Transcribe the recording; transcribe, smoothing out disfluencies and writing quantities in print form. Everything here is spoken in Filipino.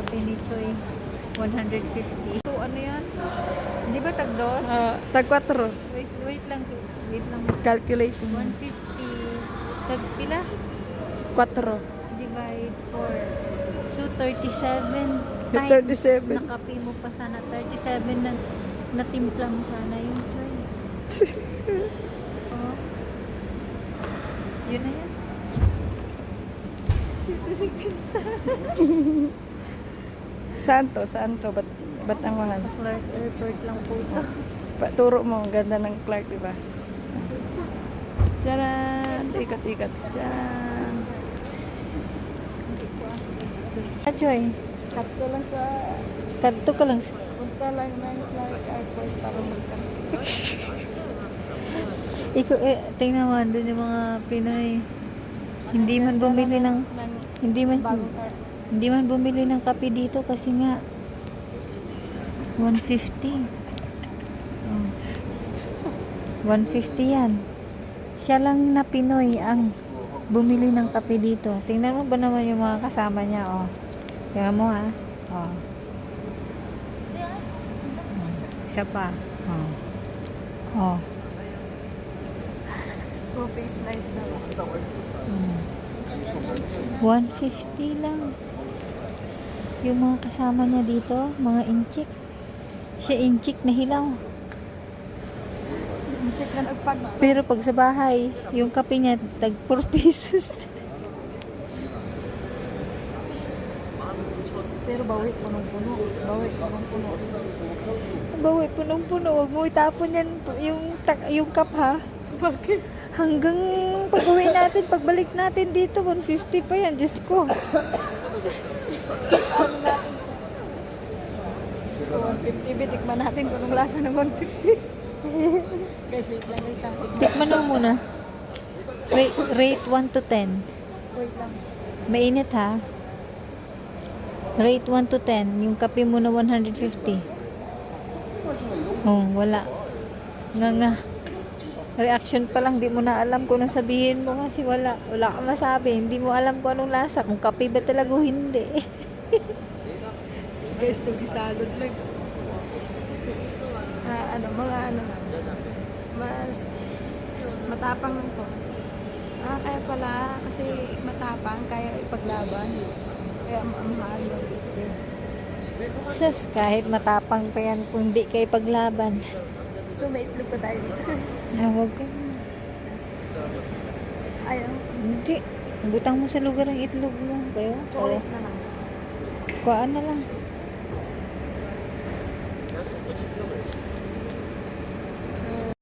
kape ni Choy. 150. So, ano yan? Di ba tag-dos? Tag 4. Wait lang. Wait lang. Calculate. 150. Tag-pila? 4. Divide 4. So, 37 times 37. na kape mo pa sana. 37 na timpla mo sana yung Choy. Oh. Yun na yan. Saan to? Ba't ang mahal? Sa Clark Airport lang po ito. Paturo mo, ang ganda ng Clark, di ba? Tcharan! Ikat-ikat. Tcharan! Achoy, Katto lang sa... kadto ka lang. Punta lang ng Clark Airport para magkaroon. Tingnan mo, doon yung mga Pinoy. Hindi man bumili ng... Hindi man bumili ng kape dito kasi nga 150. Oh. 150 yan. Siya lang na Pinoy ang bumili ng kape dito. Tingnan mo ba naman yung mga kasama niya, oh. Tingnan mo, ha. Oh. Siya pa. Oh. Oh. Office night na. 150 lang. Yung mga kasama niya dito, mga inchik. Siya inchik na hilaw. Check na nagpag. Pero pag sa bahay, yung kape niya, tag 4 pesos. Pero bawi, punong-puno. Bawi, punong-puno. Bawi, punong-puno. Huwag mo itapon yan, yung cup, ha? Bakit? Hanggang pag-uwi natin, pagbalik natin dito, 150 pa yan. Diyos ko. Ano natin? So, 150, bitikman natin kung anong lasa ng 150. Guys, wait lang guys. Tikman mo muna. Rate 1 to 10. Wait lang. Mainit, ha? Rate 1 to 10. Yung kape mo na 150. Oh, wala. Nga. Reaction pa lang, di mo na alam kung anong sabihin mo kasi wala kang masabi, hindi mo alam kung anong lasa, kung kape ba talaga o hindi. Guys, ito gisalod lang. Mas matapang lang to. Kaya pala, kasi matapang, kaya ipaglaban. Kaya ang mahal lang. Sus, kahit matapang pa yan kung hindi kayo paglaban. So, may itlog pa tayo dito guys. Huwag ka. Ayaw. Hindi. Butang mo sa lugar ang itlog mo. Kayo? Chocolate na lang. Kuhaan na lang.